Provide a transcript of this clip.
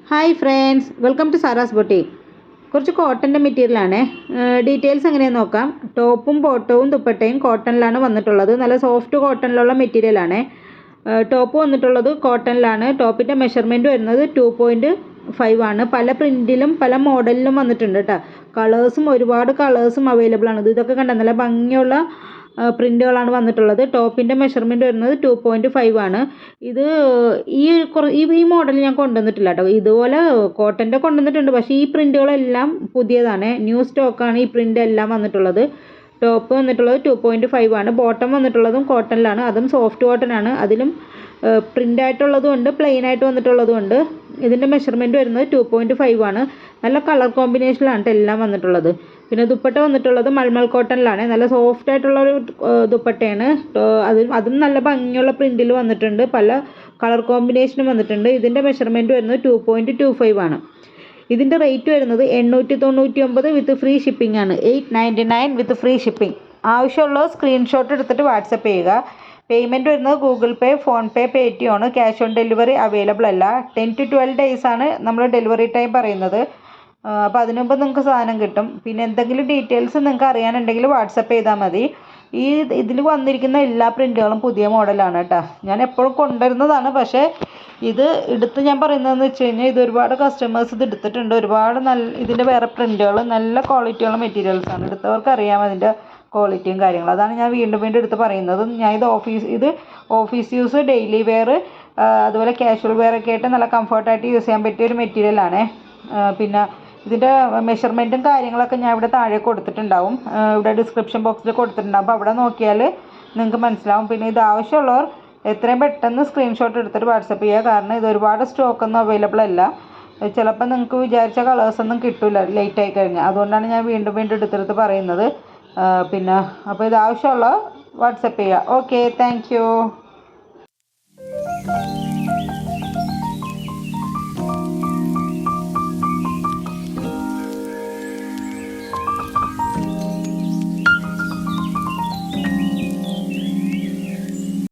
Hi friends, welcome to Sara's boutique. കുറച്ച് കോട്ടൻ്റെ മെറ്റീരിയലാണ്. ഡീറ്റെയിൽസ് എങ്ങനെയാണെന്ന് നോക്കാം. ടോപ്പും ബോട്ടവും ദുപ്പട്ടയും കോട്ടണിലാണ് വന്നിട്ടുള്ളത്. നല്ല സോഫ്റ്റ് കോട്ടണിലുള്ള മെറ്റീരിയലാണ്. ടോപ്പ് വന്നിട്ടുള്ളത് കോട്ടണിലാണ്. ടോപ്പിൻ്റെ മെഷർമെൻറ്റ് വരുന്നത് 2.5 ആണ്. പല പ്രിൻറ്റിലും പല മോഡലിലും വന്നിട്ടുണ്ട് കേട്ടോ. ഒരുപാട് കളേഴ്സും അവൈലബിൾ ആണ്. ഇതൊക്കെ കണ്ട നല്ല ഭംഗിയുള്ള പ്രിൻറ്റുകളാണ് വന്നിട്ടുള്ളത്. ടോപ്പിൻ്റെ മെഷർമെൻറ്റ് വരുന്നത് 2.5 ആണ്. ഇത് ഈ മോഡൽ ഞാൻ കൊണ്ടുവന്നിട്ടില്ല കേട്ടോ. ഇതുപോലെ കോട്ടൻ്റെ കൊണ്ടുവന്നിട്ടുണ്ട്, പക്ഷേ ഈ പ്രിൻറ്റുകളെല്ലാം പുതിയതാണ്, ന്യൂ സ്റ്റോക്കാണ് ഈ പ്രിൻ്റ് എല്ലാം വന്നിട്ടുള്ളത്. ടോപ്പ് വന്നിട്ടുള്ളത് 2.5 ആണ്. ബോട്ടം വന്നിട്ടുള്ളതും കോട്ടണിലാണ്, അതും സോഫ്റ്റ് കോട്ടൺ ആണ്. അതിലും പ്രിൻ്റ് ആയിട്ടുള്ളതും ഉണ്ട്, പ്ലെയിൻ ആയിട്ട് വന്നിട്ടുള്ളതും ഉണ്ട്. ഇതിൻ്റെ മെഷർമെൻറ്റ് വരുന്നത് 2.5 ആണ്. നല്ല കളർ കോമ്പിനേഷനിലാണ് എല്ലാം വന്നിട്ടുള്ളത്. പിന്നെ ദുപ്പട്ട വന്നിട്ടുള്ളത് മൾമൽ കോട്ടണിലാണ്. നല്ല സോഫ്റ്റ് ആയിട്ടുള്ളൊരു ദുപ്പട്ടയാണ്. അതും നല്ല ഭംഗിയുള്ള പ്രിൻറ്റിൽ വന്നിട്ടുണ്ട്, പല കളർ കോമ്പിനേഷനും വന്നിട്ടുണ്ട്. ഇതിൻ്റെ മെഷർമെൻറ്റ് വരുന്നത് 2.25 ആണ്. ഇതിൻ്റെ റേറ്റ് വരുന്നത് 899 വിത്ത് ഫ്രീ ഷിപ്പിംഗ് ആണ്. 899 വിത്ത് ഫ്രീ ഷിപ്പിംഗ്. ആവശ്യമുള്ള സ്ക്രീൻഷോട്ട് എടുത്തിട്ട് വാട്സപ്പ് ചെയ്യുക. പേയ്മെൻറ്റ് വരുന്നത് ഗൂഗിൾ പേ, ഫോൺ പേ, പേടിഎം ആണ്. ക്യാഷ് ഓൺ ഡെലിവറി അവൈലബിൾ അല്ല. 10 to 12 days ആണ് നമ്മൾ ഡെലിവറി ടൈം പറയുന്നത്. അപ്പോൾ അതിനു മുമ്പ് നിങ്ങൾക്ക് സാധനം കിട്ടും. പിന്നെ എന്തെങ്കിലും ഡീറ്റെയിൽസ് നിങ്ങൾക്ക് അറിയാനുണ്ടെങ്കിൽ വാട്സപ്പ് ചെയ്താൽ മതി. ഇതിൽ വന്നിരിക്കുന്ന എല്ലാ പ്രിൻറ്റുകളും പുതിയ മോഡലാണ് കേട്ടോ. ഞാൻ എപ്പോഴും കൊണ്ടുവരുന്നതാണ്, പക്ഷേ ഇത് എടുത്ത് ഞാൻ പറയുന്നതെന്ന് വെച്ച് കഴിഞ്ഞാൽ ഇത് ഒരുപാട് കസ്റ്റമേഴ്സ് ഇത് എടുത്തിട്ടുണ്ട്. ഒരുപാട് ഇതിൻ്റെ വേറെ പ്രിൻറ്റുകൾ നല്ല ക്വാളിറ്റിയുള്ള മെറ്റീരിയൽസാണ്. എടുത്തവർക്ക് അറിയാം അതിൻ്റെ ക്വാളിറ്റിയും കാര്യങ്ങളും. അതാണ് ഞാൻ വീണ്ടും എടുത്ത് പറയുന്നത്. ഞാൻ ഇത് ഓഫീസ് യൂസ്, ഡെയിലി വെയർ, അതുപോലെ കാഷ്വൽ വെയർ ഒക്കെ ആയിട്ട് നല്ല കംഫർട്ടായിട്ട് യൂസ് ചെയ്യാൻ പറ്റിയ ഒരു മെറ്റീരിയലാണ്. പിന്നെ ഇതിൻ്റെ മെഷർമെൻറ്റും കാര്യങ്ങളൊക്കെ ഞാൻ ഇവിടെ താഴെ കൊടുത്തിട്ടുണ്ടാവും, ഇവിടെ ഡിസ്ക്രിപ്ഷൻ ബോക്സിൽ കൊടുത്തിട്ടുണ്ടാവും. അപ്പോൾ അവിടെ നോക്കിയാൽ നിങ്ങൾക്ക് മനസ്സിലാവും. പിന്നെ ഇത് ആവശ്യമുള്ളവർ എത്രയും പെട്ടെന്ന് സ്ക്രീൻഷോട്ട് എടുത്തിട്ട് വാട്സപ്പ് ചെയ്യുക. കാരണം ഇത് ഒരുപാട് സ്റ്റോക്കൊന്നും അവൈലബിൾ അല്ല. ചിലപ്പോൾ നിങ്ങൾക്ക് വിചാരിച്ച കളേഴ്സൊന്നും കിട്ടില്ല ലേറ്റ് ആയി കഴിഞ്ഞാൽ. അതുകൊണ്ടാണ് ഞാൻ വീണ്ടും എടുത്തെടുത്ത് പറയുന്നത്. അപ്പോൾ ഇത് ആവശ്യമുള്ള വാട്സപ്പ് ചെയ്യുക. Okay, thank you.